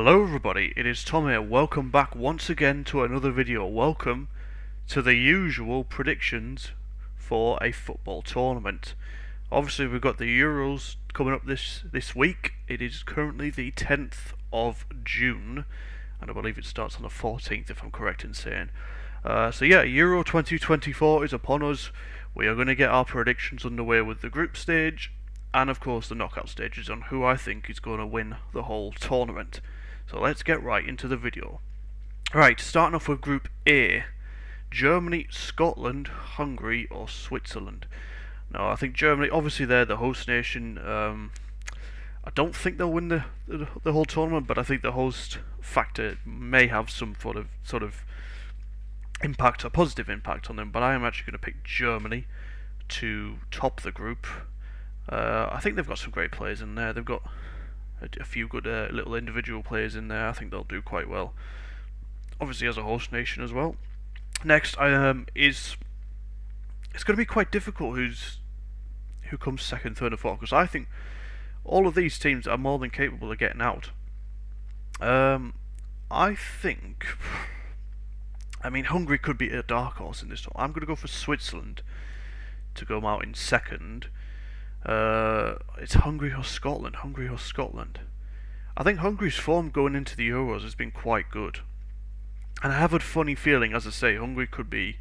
Hello everybody, it is Tom here. Welcome back once again to another video. Welcome to the usual predictions for a football tournament. Obviously we've got the Euros coming up this week. It is currently the 10th of June and I believe it starts on the 14th if I'm correct in saying. So yeah, Euro 2024 is upon us. We are going to get our predictions underway with the group stage and of course the knockout stages on who I think is going to win the whole tournament. So let's get right into the video. Right, starting off with Group A. Germany, Scotland, Hungary or Switzerland. Now I think Germany, obviously they're the host nation. I don't think they'll win the whole tournament, but I think the host factor may have some sort of impact, a positive impact on them. But I am actually going to pick Germany to top the group. I think they've got some great players in there. They've got a few good little individual players in there. I think they'll do quite well. Obviously as a host nation as well. Next is it's going to be quite difficult who comes second, third and fourth, because I think all of these teams are more than capable of getting out. I think Hungary could be a dark horse in this one. I'm going to go for Switzerland to go out in second. It's Hungary or Scotland. Hungary or Scotland. I think Hungary's form going into the Euros has been quite good. And I have a funny feeling, as I say, Hungary could be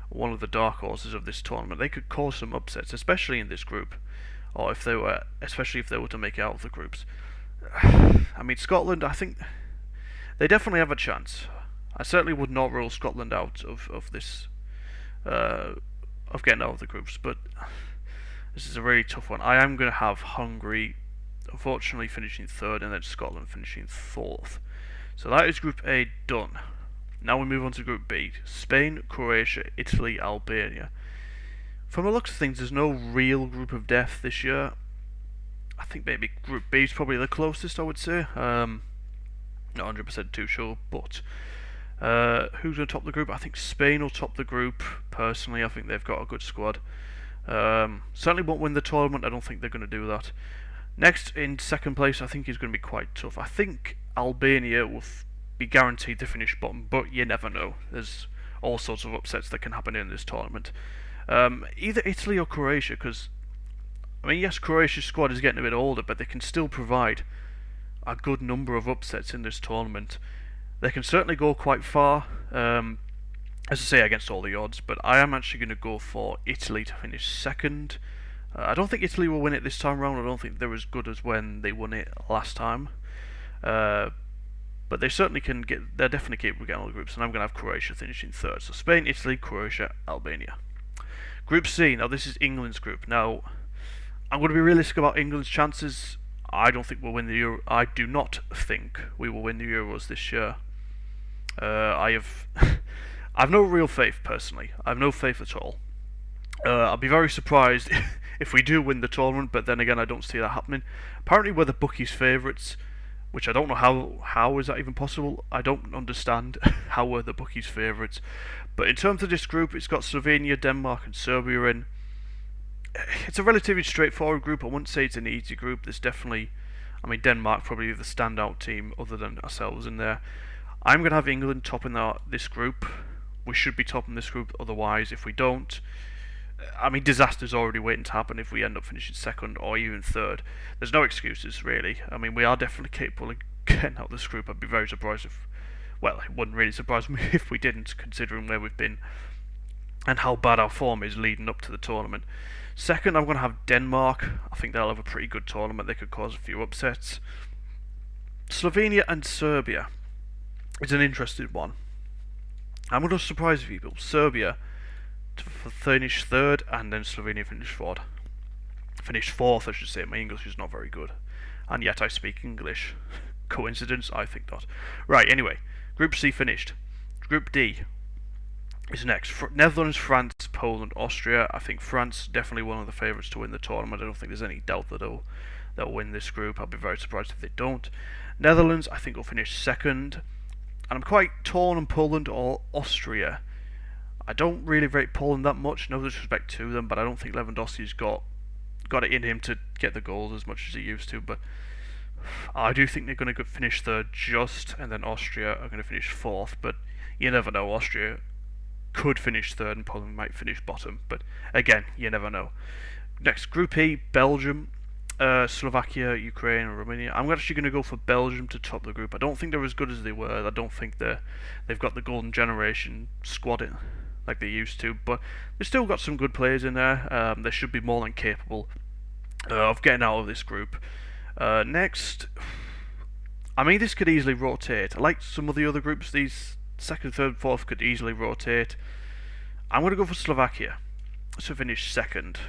one of the dark horses of this tournament. They could cause some upsets, especially in this group. Or especially if they were to make it out of the groups. Scotland, I think they definitely have a chance. I certainly would not rule Scotland out of this, of getting out of the groups, but this is a really tough one. I am going to have Hungary, unfortunately, finishing third, and then Scotland finishing fourth. So that is Group A done. Now we move on to Group B. Spain, Croatia, Italy, Albania. From the looks of things, there's no real group of death this year. I think maybe Group B is probably the closest, I would say. Not 100% too sure, but who's going to top the group? I think Spain will top the group. Personally, I think they've got a good squad. Certainly won't win the tournament. I don't think they're going to do that. Next, in second place, I think is going to be quite tough. I think Albania will be guaranteed to finish bottom, but you never know. There's all sorts of upsets that can happen in this tournament. Either Italy or Croatia, because yes, Croatia's squad is getting a bit older, but they can still provide a good number of upsets in this tournament. They can certainly go quite far. As I say, against all the odds, but I am actually going to go for Italy to finish second. I don't think Italy will win it this time round. I don't think they're as good as when they won it last time. But they certainly can get. They're definitely capable of getting all the groups, and I'm going to have Croatia finishing third. So Spain, Italy, Croatia, Albania. Group C. Now this is England's group. Now I'm going to be realistic about England's chances. I don't think we'll win the Euro. I do not think we will win the Euros this year. I've no real faith, personally. I have no faith at all. I'll be very surprised if we do win the tournament, but then again, I don't see that happening. Apparently, we're the bookies' favourites, which I don't know how is that even possible. I don't understand how we're the bookies' favourites. But in terms of this group, it's got Slovenia, Denmark, and Serbia in. It's a relatively straightforward group. I wouldn't say it's an easy group. There's definitely, Denmark probably the standout team other than ourselves in there. I'm going to have England topping this group. We should be topping this group, otherwise if we don't, disaster's already waiting to happen if we end up finishing second or even third. There's no excuses, really. We are definitely capable of getting out of this group. I'd be very surprised if, well, it wouldn't really surprise me if we didn't, considering where we've been and how bad our form is leading up to the tournament. Second, I'm going to have Denmark. I think they'll have a pretty good tournament. They could cause a few upsets. Slovenia and Serbia is an interesting one. I'm going to surprise people. Serbia to finish third, and then Slovenia finish fourth. Finish fourth, I should say. My English is not very good, and yet I speak English. Coincidence? I think not. Right. Anyway, Group C finished. Group D is next. Netherlands, France, Poland, Austria. I think France definitely one of the favourites to win the tournament. I don't think there's any doubt that they'll win this group. I'll be very surprised if they don't. Netherlands, I think, will finish second. And I'm quite torn on Poland or Austria. I don't really rate Poland that much, no disrespect to them, but I don't think Lewandowski's got it in him to get the goals as much as he used to. But I do think they're going to finish third just, and then Austria are going to finish fourth, but you never know. Austria could finish third and Poland might finish bottom, but again, you never know. Next, Group E, Belgium, Slovakia, Ukraine, and Romania. I'm actually going to go for Belgium to top the group. I don't think they're as good as they were. I don't think they've got the golden generation squad in like they used to, but they've still got some good players in there. They should be more than capable of getting out of this group. Next, I mean, this could easily rotate. Like some of the other groups, these second, third, fourth could easily rotate. I'm going to go for Slovakia to finish second.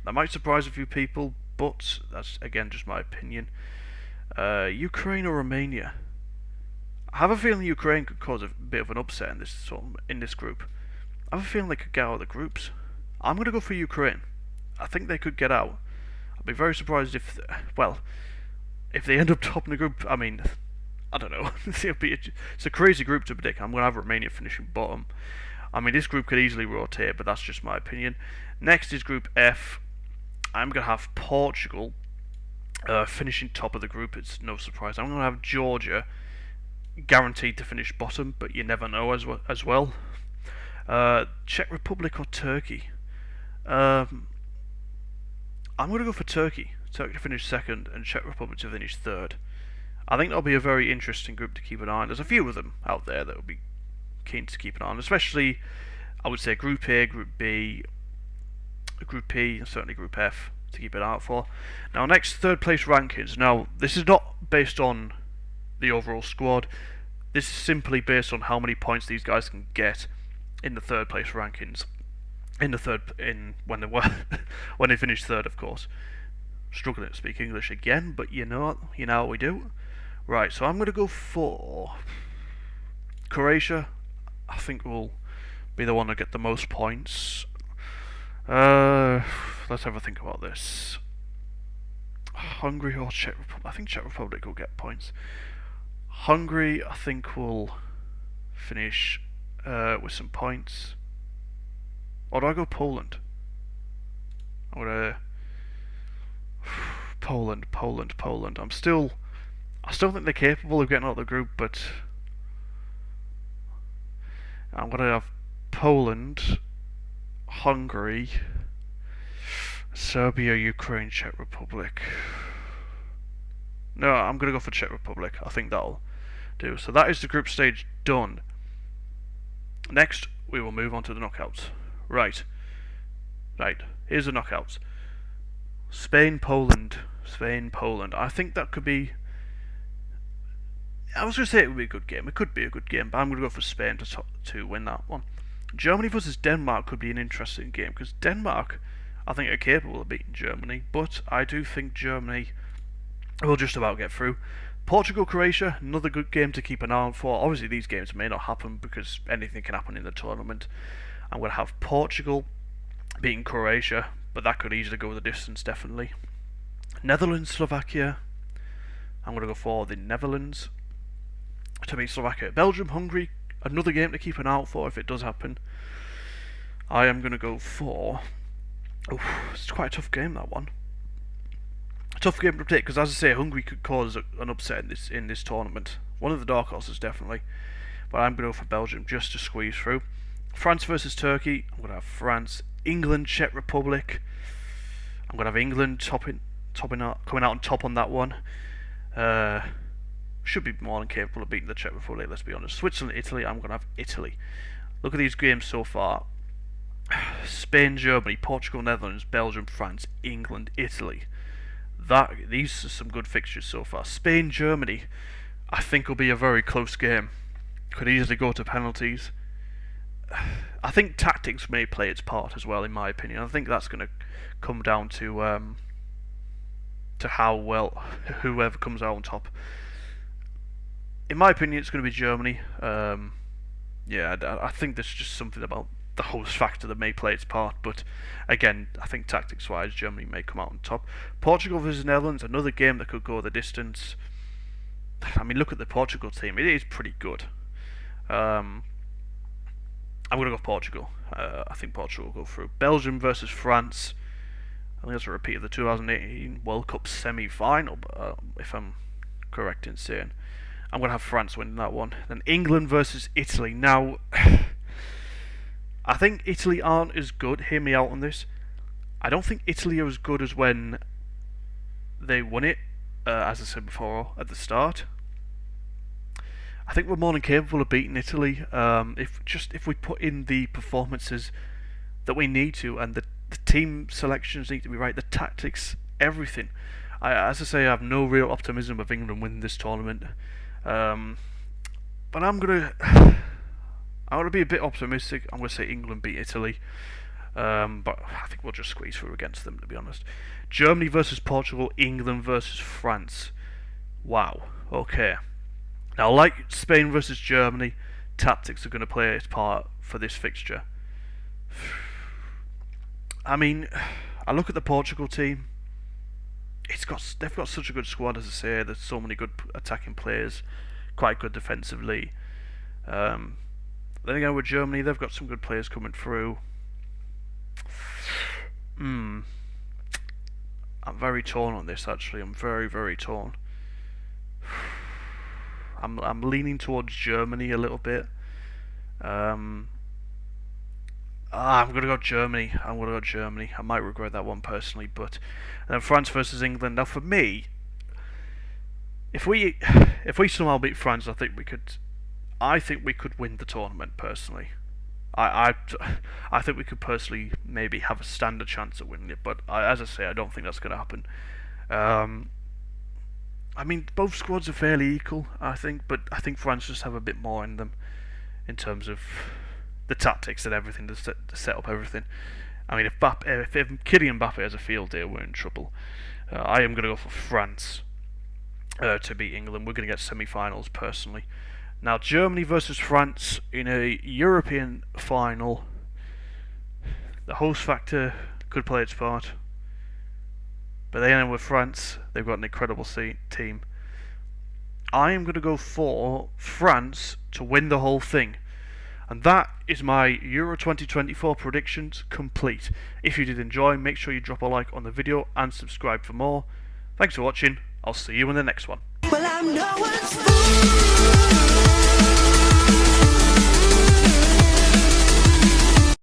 That might surprise a few people, but that's again just my opinion. Ukraine or Romania? I have a feeling Ukraine could cause a bit of an upset in this group. I have a feeling they could get out of the groups. I'm going to go for Ukraine. I think they could get out. I'd be very surprised if they end up topping the group. I mean, I don't know. It's a crazy group to predict. I'm going to have Romania finishing bottom. I mean, this group could easily rotate, but that's just my opinion. Next is Group F. I'm going to have Portugal finishing top of the group. It's no surprise. I'm going to have Georgia guaranteed to finish bottom, but you never know as well. Czech Republic or Turkey? I'm going to go for Turkey. Turkey to finish second and Czech Republic to finish third. I think that'll be a very interesting group to keep an eye on. There's a few of them out there that will be keen to keep an eye on, especially, I would say, Group A, Group B, Group E, and certainly Group F to keep an eye out for. Now, next, third place rankings. Now, this is not based on the overall squad. This is simply based on how many points these guys can get in the third place rankings. When they finish third, of course. Struggling to speak English again, but you know what we do. Right, so I'm going to go for Croatia. I think will be the one to get the most points. Let's have a think about this. Hungary or Czech Republic? I think Czech Republic will get points. Hungary, I think, will finish with some points. Or do I go Poland? I'm gonna Poland. I still think they're capable of getting out of the group, but I'm gonna have Poland, Hungary, Serbia, Ukraine, Czech Republic. No, I'm gonna go for Czech Republic. I think that'll do. So that is the group stage done. Next, we will move on to the knockouts. Right. Here's the knockouts. Spain, Poland. I think that could be. I was going to say it would be a good game. It could be a good game, but I'm going to go for Spain to win that one. Germany versus Denmark could be an interesting game because Denmark, I think, are capable of beating Germany, but I do think Germany will just about get through. Portugal, Croatia, another good game to keep an eye on for. Obviously, these games may not happen because anything can happen in the tournament. I'm going to have Portugal beating Croatia, but that could easily go the distance, definitely. Netherlands, Slovakia. I'm going to go for the Netherlands to beat Slovakia. Belgium, Hungary, another game to keep an eye out for if it does happen. I am going to go for. It's quite a tough game, that one. A tough game to take because, as I say, Hungary could cause an upset in this tournament. One of the dark horses, definitely. But I'm going to go for Belgium just to squeeze through. France versus Turkey. I'm going to have France. England, Czech Republic. I'm going to have England coming out on top on that one. Should be more than capable of beating the Czech Republic, let's be honest. Switzerland, Italy. I'm going to have Italy. Look at these games so far. Spain, Germany, Portugal, Netherlands, Belgium, France, England, Italy. These are some good fixtures so far. Spain, Germany, I think will be a very close game. Could easily go to penalties. I think tactics may play its part as well, in my opinion. I think that's going to come down to how well whoever comes out on top. In my opinion, it's going to be Germany. I think there's just something about the host factor that may play its part, but again, I think tactics-wise, Germany may come out on top. Portugal versus Netherlands, another game that could go the distance. I mean, look at the Portugal team; it is pretty good. I'm going to go Portugal. I think Portugal will go through. Belgium versus France. I think that's a repeat of the 2018 World Cup semi-final, if I'm correct in saying. I'm going to have France winning that one. Then England versus Italy. Now, I think Italy aren't as good. Hear me out on this. I don't think Italy are as good as when they won it, as I said before at the start. I think we're more than capable of beating Italy if we put in the performances that we need to, and the team selections need to be right, the tactics, everything. As I say, I have no real optimism of England winning this tournament, but I'm gonna be a bit optimistic. I'm gonna say England beat Italy, but I think we'll just squeeze through against them, to be honest. Germany versus Portugal, England versus France. Wow. Okay. Now, like Spain versus Germany, tactics are going to play its part for this fixture. I mean, I look at the Portugal team. They've got such a good squad, as I say. There's so many good attacking players, quite good defensively. Then again, with Germany, they've got some good players coming through. I'm very torn on this, actually. I'm very, very torn. I'm leaning towards Germany a little bit. I'm gonna go Germany. I might regret that one personally, but then France versus England. Now, for me, if we somehow beat France, I think we could win the tournament personally. I think we could personally maybe have a standard chance at winning it, but as I say, I don't think that's going to happen. I mean, both squads are fairly equal, I think, but I think France just have a bit more in them in terms of the tactics and everything to set up everything. I mean, if Kylian Mbappe has a field day, we're in trouble. I am going to go for France to beat England. We're going to get semi-finals personally. Now, Germany versus France in a European final. The host factor could play its part. But then with France, they've got an incredible team. I am going to go for France to win the whole thing. And that is my Euro 2024 predictions complete. If you did enjoy, make sure you drop a like on the video and subscribe for more. Thanks for watching. I'll see you in the next one. Well, I'm no one's fool.